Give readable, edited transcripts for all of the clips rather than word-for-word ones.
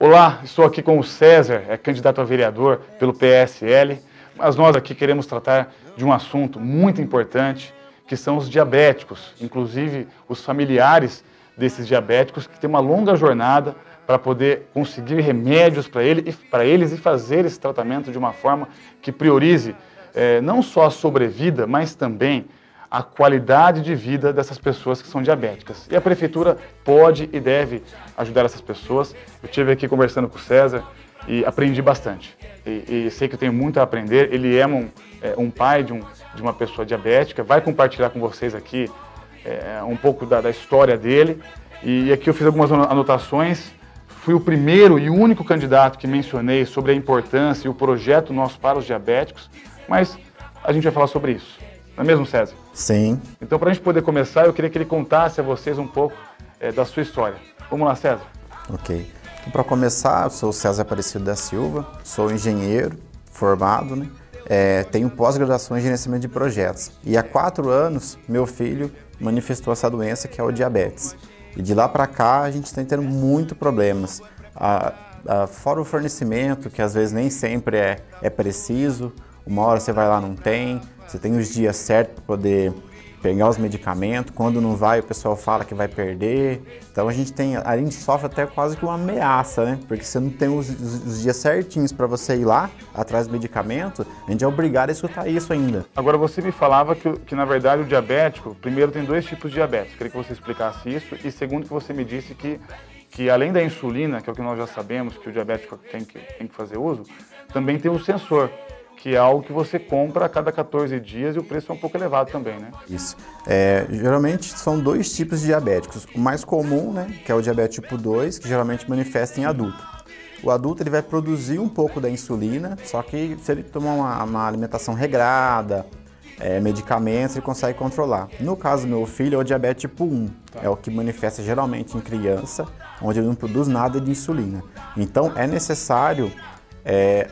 Olá, estou aqui com o César, candidato a vereador pelo PSL, mas nós aqui queremos tratar de um assunto muito importante, que são os diabéticos, inclusive os familiares desses diabéticos que têm uma longa jornada para poder conseguir remédios para eles e fazer esse tratamento de uma forma que priorize não só a sobrevida, mas também a qualidade de vida dessas pessoas que são diabéticas. E a prefeitura pode e deve ajudar essas pessoas. Eu estive aqui conversando com o César e aprendi bastante. E sei que eu tenho muito a aprender. Ele é um pai de uma pessoa diabética, vai compartilhar com vocês aqui um pouco da história dele. E aqui eu fiz algumas anotações. Fui o primeiro e único candidato que mencionei sobre a importância e o projeto nosso para os diabéticos, mas a gente vai falar sobre isso. Não é mesmo, César? Sim. Então, para a gente poder começar, eu queria que ele contasse a vocês um pouco da sua história. Vamos lá, César. Ok. Então, para começar, eu sou o César Aparecido da Silva, sou engenheiro formado, né? Tenho pós-graduação em gerenciamento de projetos. E há 4 anos, meu filho manifestou essa doença, que é o diabetes. E de lá para cá, a gente está tendo muitos problemas. Fora o fornecimento, que às vezes nem sempre é preciso, uma hora você vai lá não tem, você tem os dias certos para poder pegar os medicamentos, quando não vai o pessoal fala que vai perder. Então a gente sofre até quase que uma ameaça, né? Porque você não tem os dias certinhos para você ir lá atrás do medicamento, a gente é obrigado a escutar isso ainda. Agora você me falava que na verdade o diabético, primeiro tem 2 tipos de diabetes, queria que você explicasse isso, e segundo que você me disse que além da insulina, que é o que nós já sabemos que o diabético tem que fazer uso, também tem o sensor, que é algo que você compra a cada 14 dias e o preço é um pouco elevado também, né? Isso. Geralmente são 2 tipos de diabéticos. O mais comum, né, que é o diabetes tipo 2, que geralmente manifesta em adulto. O adulto ele vai produzir um pouco da insulina, só que se ele tomar uma alimentação regrada, medicamentos, ele consegue controlar. No caso do meu filho, é o diabetes tipo 1. Tá. É o que manifesta geralmente em criança, onde ele não produz nada de insulina. Então é necessário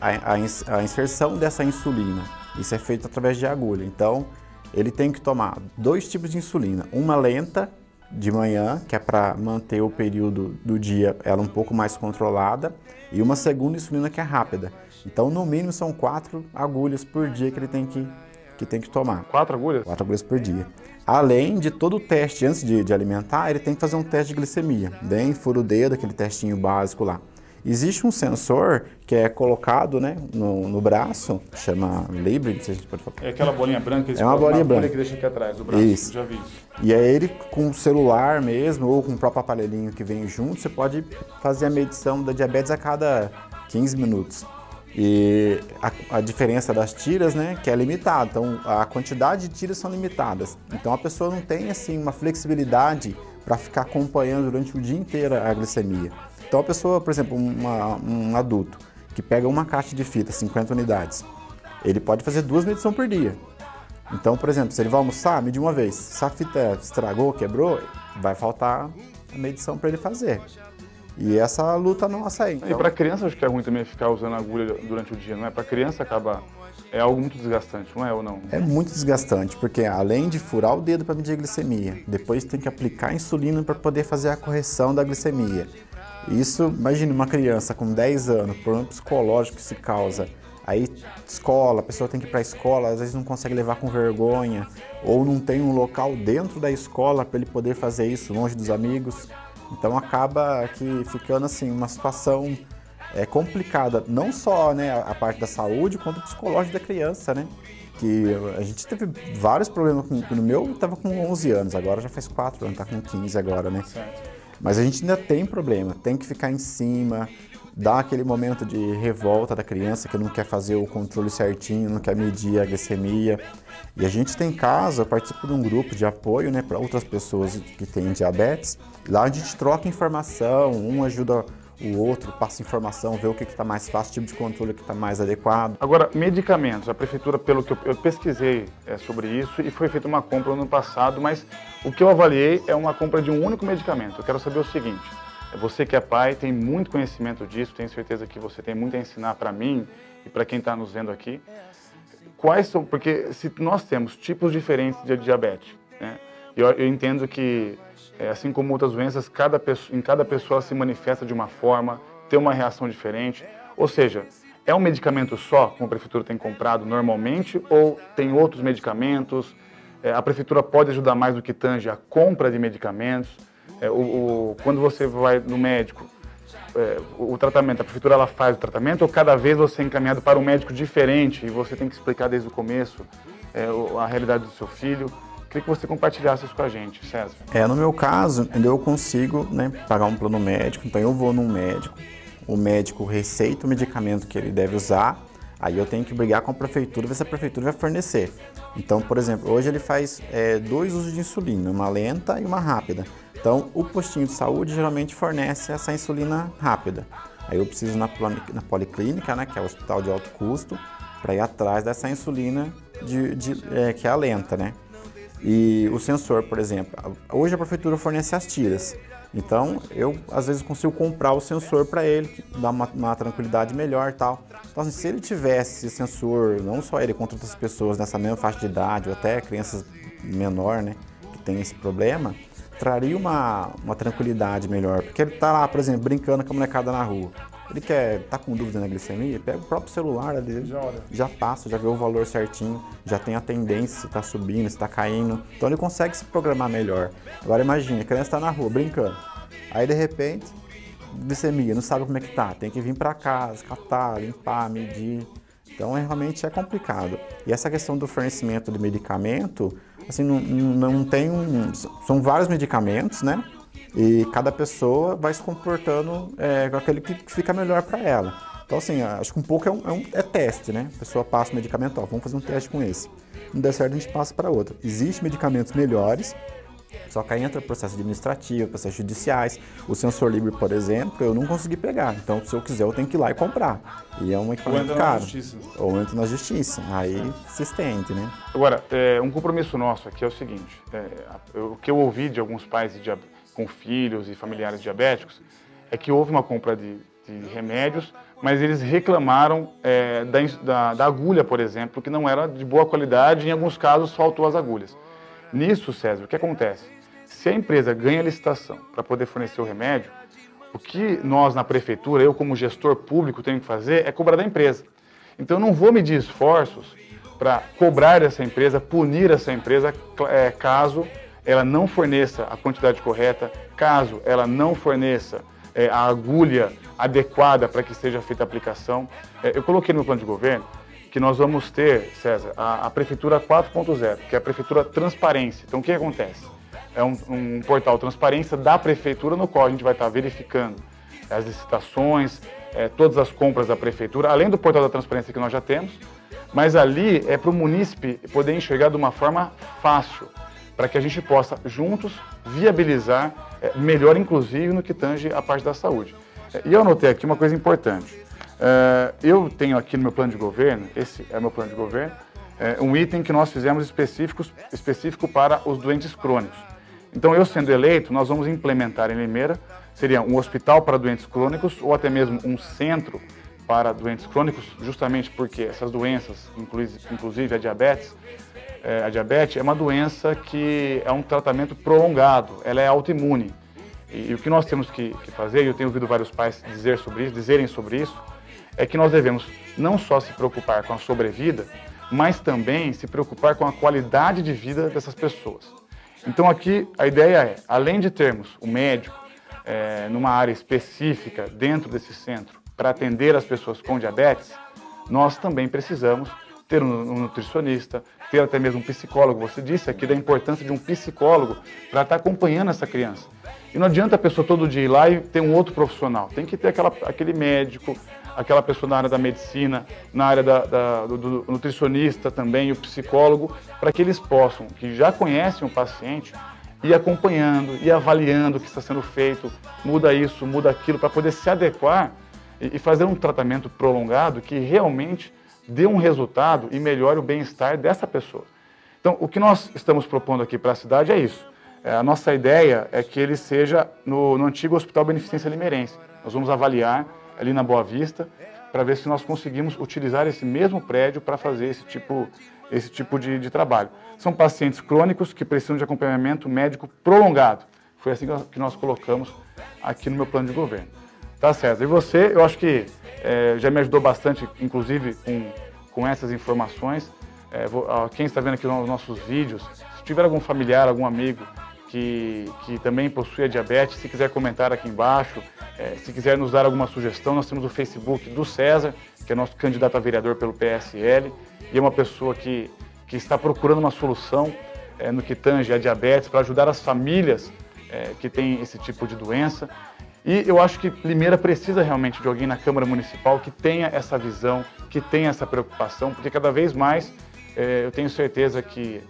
a inserção dessa insulina. Isso é feito através de agulha. Então, ele tem que tomar 2 tipos de insulina. Uma lenta, de manhã, que é para manter o período do dia ela um pouco mais controlada, e uma segunda insulina que é rápida. Então, no mínimo, são 4 agulhas por dia que ele tem que tomar. 4 agulhas? 4 agulhas por dia. Além de todo o teste, antes de alimentar, ele tem que fazer um teste de glicemia. Bem fura o dedo, aquele testinho básico lá. Existe um sensor que é colocado, né, no braço, chama Libre, não sei se a gente pode falar. É aquela bolinha branca, é uma bolinha branca que deixa aqui atrás do braço. Isso. Já vi isso. E aí ele com o celular mesmo ou com o próprio aparelhinho que vem junto, você pode fazer a medição da diabetes a cada 15 minutos. E a diferença das tiras, né, que é limitada. Então a quantidade de tiras são limitadas. Então a pessoa não tem assim uma flexibilidade para ficar acompanhando durante o dia inteiro a glicemia. Então a pessoa, por exemplo, um adulto que pega uma caixa de fita, 50 unidades, ele pode fazer 2 medições por dia. Então, por exemplo, se ele vai almoçar, medir uma vez. Se a fita estragou, quebrou, vai faltar a medição para ele fazer. E essa luta nossa aí. Então... E para criança acho que é ruim também ficar usando agulha durante o dia, não é? Para criança é algo muito desgastante, não é ou não? É muito desgastante, porque além de furar o dedo para medir a glicemia, depois tem que aplicar a insulina para poder fazer a correção da glicemia. Isso, imagine uma criança com 10 anos, problema psicológico que se causa. Aí, escola, a pessoa tem que ir para a escola, às vezes não consegue levar com vergonha, ou não tem um local dentro da escola para ele poder fazer isso, longe dos amigos. Então acaba aqui ficando assim, uma situação complicada, não só, né, a parte da saúde, quanto o psicológico da criança, né? Que a gente teve vários problemas, no meu estava com 11 anos, agora já faz 4 anos, está com 15 agora, né? Certo. Mas a gente ainda tem problema, tem que ficar em cima, dar aquele momento de revolta da criança que não quer fazer o controle certinho, não quer medir a glicemia. E a gente tem caso, eu participo de um grupo de apoio, né, para outras pessoas que têm diabetes. Lá a gente troca informação, um ajuda o outro, passa informação, vê o que está mais fácil, o tipo de controle que está mais adequado. Agora, medicamentos. A prefeitura, pelo que eu pesquisei sobre isso e foi feita uma compra no ano passado, mas o que eu avaliei é uma compra de um único medicamento. Eu quero saber o seguinte, você que é pai, tem muito conhecimento disso, tenho certeza que você tem muito a ensinar para mim e para quem está nos vendo aqui. Quais são, porque se nós temos tipos diferentes de diabetes, né? Eu entendo que, assim como outras doenças, em cada pessoa se manifesta de uma forma, ter uma reação diferente. Ou seja, é um medicamento só, como a prefeitura tem comprado normalmente, ou tem outros medicamentos? A prefeitura pode ajudar mais no que tange a compra de medicamentos? Quando você vai no médico, o tratamento, a prefeitura ela faz o tratamento, ou cada vez você é encaminhado para um médico diferente e você tem que explicar desde o começo a realidade do seu filho? Queria que você compartilhasse isso com a gente, César. No meu caso, eu consigo, né, pagar um plano médico, então eu vou num médico, o médico receita o medicamento que ele deve usar, aí eu tenho que brigar com a prefeitura, ver se a prefeitura vai fornecer. Então, por exemplo, hoje ele faz 2 usos de insulina, uma lenta e uma rápida. Então, o postinho de saúde geralmente fornece essa insulina rápida. Aí eu preciso ir na policlínica, né, que é o hospital de alto custo, para ir atrás dessa insulina que é a lenta, né? E o sensor, por exemplo, hoje a prefeitura fornece as tiras. Então, eu às vezes consigo comprar o sensor para ele, que dá uma tranquilidade melhor e tal. Então, assim, se ele tivesse esse sensor, não só ele, quanto outras pessoas nessa mesma faixa de idade, ou até crianças menor, né, que tem esse problema, traria uma tranquilidade melhor. Porque ele tá lá, por exemplo, brincando com a molecada na rua. Ele tá com dúvida na glicemia, pega o próprio celular ali, já passa, já vê o valor certinho, já tem a tendência se está subindo, se está caindo. Então ele consegue se programar melhor. Agora imagine, a criança está na rua brincando, aí de repente, glicemia, não sabe como é que tá, tem que vir para casa, catar, limpar, medir. Então realmente é complicado. E essa questão do fornecimento de medicamento, assim, não tem são vários medicamentos, né? E cada pessoa vai se comportando com aquele que fica melhor para ela. Então, assim, acho que um pouco é teste, né? A pessoa passa o medicamento, vamos fazer um teste com esse. Não der certo, a gente passa para outro. Existem medicamentos melhores, só que aí entra processo administrativo, processos judiciais. O sensor livre, por exemplo, eu não consegui pegar. Então, se eu quiser, eu tenho que ir lá e comprar. E é um equipamento caro. Ou entra na justiça. Aí se estende, né? Agora, um compromisso nosso aqui é o seguinte. O que eu ouvi de alguns pais com filhos e familiares diabéticos é que houve uma compra de remédios, mas eles reclamaram da agulha, por exemplo, que não era de boa qualidade, e em alguns casos faltou as agulhas. Nisso, César, o que acontece? Se a empresa ganha licitação para poder fornecer o remédio, o que nós na prefeitura, eu como gestor público tenho que fazer é cobrar da empresa. Então eu não vou medir esforços para cobrar dessa empresa, punir essa empresa caso ela não forneça a quantidade correta, caso ela não forneça a agulha adequada para que seja feita a aplicação. Eu coloquei no meu plano de governo que nós vamos ter, César, a Prefeitura 4.0, que é a Prefeitura Transparência. Então, o que acontece? É um portal Transparência da Prefeitura, no qual a gente vai estar verificando as licitações, todas as compras da Prefeitura, além do portal da Transparência que nós já temos, mas ali é para o munícipe poder enxergar de uma forma fácil, para que a gente possa, juntos, viabilizar melhor, inclusive, no que tange a parte da saúde. E eu anotei aqui uma coisa importante. Eu tenho aqui no meu plano de governo, esse é o meu plano de governo, um item que nós fizemos específico para os doentes crônicos. Então, eu sendo eleito, nós vamos implementar em Limeira, seria um hospital para doentes crônicos ou até mesmo um centro para doentes crônicos, justamente porque essas doenças, inclusive a diabetes é uma doença que é um tratamento prolongado, ela é autoimune. E o que nós temos que fazer, e eu tenho ouvido vários pais dizerem sobre isso, é que nós devemos não só se preocupar com a sobrevida, mas também se preocupar com a qualidade de vida dessas pessoas. Então aqui a ideia é, além de termos o médico numa área específica dentro desse centro para atender as pessoas com diabetes, nós também precisamos ter um nutricionista, ter até mesmo um psicólogo. Você disse aqui da importância de um psicólogo para estar acompanhando essa criança. E não adianta a pessoa todo dia ir lá e ter um outro profissional. Tem que ter aquele médico, aquela pessoa na área da medicina, na área do nutricionista também, o psicólogo, para que eles possam, que já conhecem o paciente, ir acompanhando, ir avaliando o que está sendo feito, muda isso, muda aquilo, para poder se adequar e fazer um tratamento prolongado que realmente dê um resultado e melhore o bem-estar dessa pessoa. Então, o que nós estamos propondo aqui para a cidade é isso. A nossa ideia é que ele seja no antigo Hospital Beneficência Limeirense. Nós vamos avaliar ali na Boa Vista para ver se nós conseguimos utilizar esse mesmo prédio para fazer esse tipo de trabalho. São pacientes crônicos que precisam de acompanhamento médico prolongado. Foi assim que nós colocamos aqui no meu plano de governo. Tá, César. E você, eu acho que já me ajudou bastante, inclusive, com essas informações. Quem está vendo aqui os nossos vídeos, se tiver algum familiar, algum amigo que também possui a diabetes, se quiser comentar aqui embaixo, se quiser nos dar alguma sugestão, nós temos o Facebook do César, que é nosso candidato a vereador pelo PSL, e é uma pessoa que está procurando uma solução no que tange a diabetes, para ajudar as famílias que têm esse tipo de doença. E eu acho que Limeira precisa realmente de alguém na Câmara Municipal que tenha essa visão, que tenha essa preocupação, porque cada vez mais eu tenho certeza que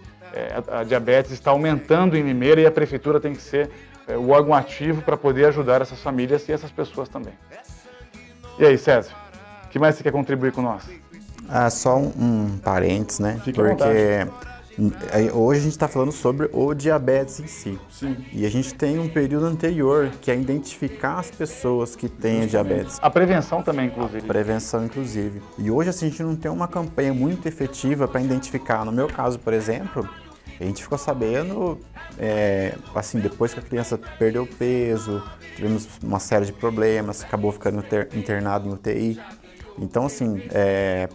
a diabetes está aumentando em Limeira e a Prefeitura tem que ser o órgão ativo para poder ajudar essas famílias e essas pessoas também. E aí, César, o que mais você quer contribuir com nós? Só um parênteses, né? Fique à vontade. Hoje a gente está falando sobre o diabetes em si. Sim. E a gente tem um período anterior, que é identificar as pessoas que têm diabetes. A prevenção também, inclusive. Prevenção, inclusive. E hoje assim, a gente não tem uma campanha muito efetiva para identificar. No meu caso, por exemplo, a gente ficou sabendo, assim, depois que a criança perdeu peso, tivemos uma série de problemas, acabou ficando internado em UTI. Então, assim,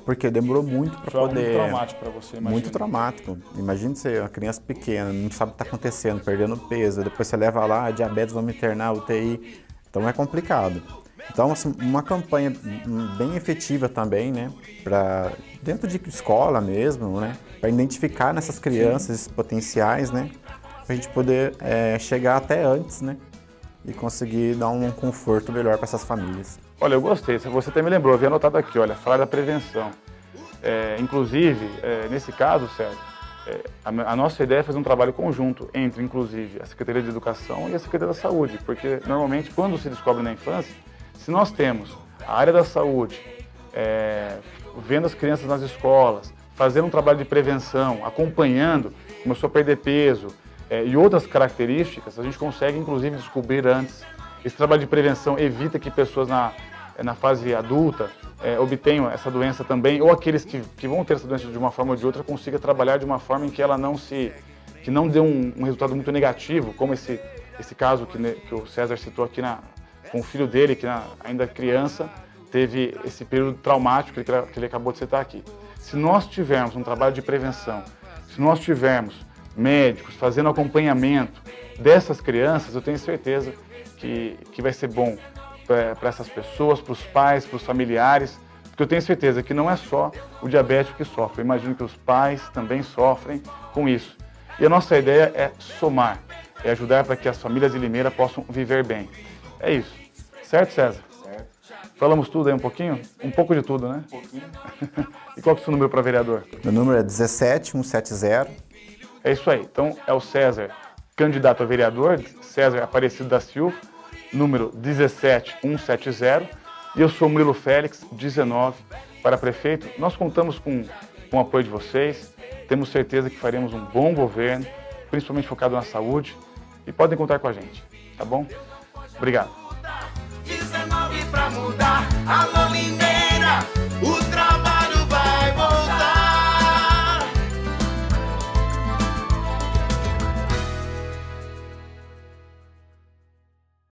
porque demorou muito para poder... Foi muito traumático para você, imagina. Muito traumático. Imagina você, uma criança pequena, não sabe o que está acontecendo, perdendo peso, depois você leva lá, diabetes, vamos internar, UTI. Então é complicado. Então, assim, uma campanha bem efetiva também, né, dentro de escola mesmo, né, para identificar nessas crianças esses potenciais, né, para a gente poder chegar até antes, né, e conseguir dar um conforto melhor para essas famílias. Olha, eu gostei, você até me lembrou, eu havia anotado aqui, olha, falar da prevenção. Inclusive, nesse caso, Sérgio, a nossa ideia é fazer um trabalho conjunto entre, inclusive, a Secretaria de Educação e a Secretaria da Saúde, porque, normalmente, quando se descobre na infância, se nós temos a área da saúde, vendo as crianças nas escolas, fazendo um trabalho de prevenção, acompanhando, começou a perder peso e outras características, a gente consegue, inclusive, descobrir antes. Esse trabalho de prevenção evita que pessoas na fase adulta obtenham essa doença também, ou aqueles que vão ter essa doença de uma forma ou de outra, consigam trabalhar de uma forma em que ela que não dê um resultado muito negativo, como esse caso que o César citou aqui com o filho dele, que ainda criança, teve esse período traumático que ele acabou de citar aqui. Se nós tivermos um trabalho de prevenção, se nós tivermos médicos fazendo acompanhamento dessas crianças, eu tenho certeza que vai ser bom para essas pessoas, para os pais, para os familiares, porque eu tenho certeza que não é só o diabético que sofre, eu imagino que os pais também sofrem com isso. E a nossa ideia é somar, é ajudar para que as famílias de Limeira possam viver bem. É isso. Certo, César? Certo. Falamos tudo aí um pouquinho? Um pouco de tudo, né? Um pouquinho. E qual que é o seu número para vereador? Meu número é 17170. É isso aí. Então, é o César, candidato a vereador, César Aparecido da Silva, número 17170. E eu sou Murilo Félix, 19, para prefeito. Nós contamos com o apoio de vocês. Temos certeza que faremos um bom governo, principalmente focado na saúde. E podem contar com a gente, tá bom? Obrigado. 19 pra mudar, alô, Limeira.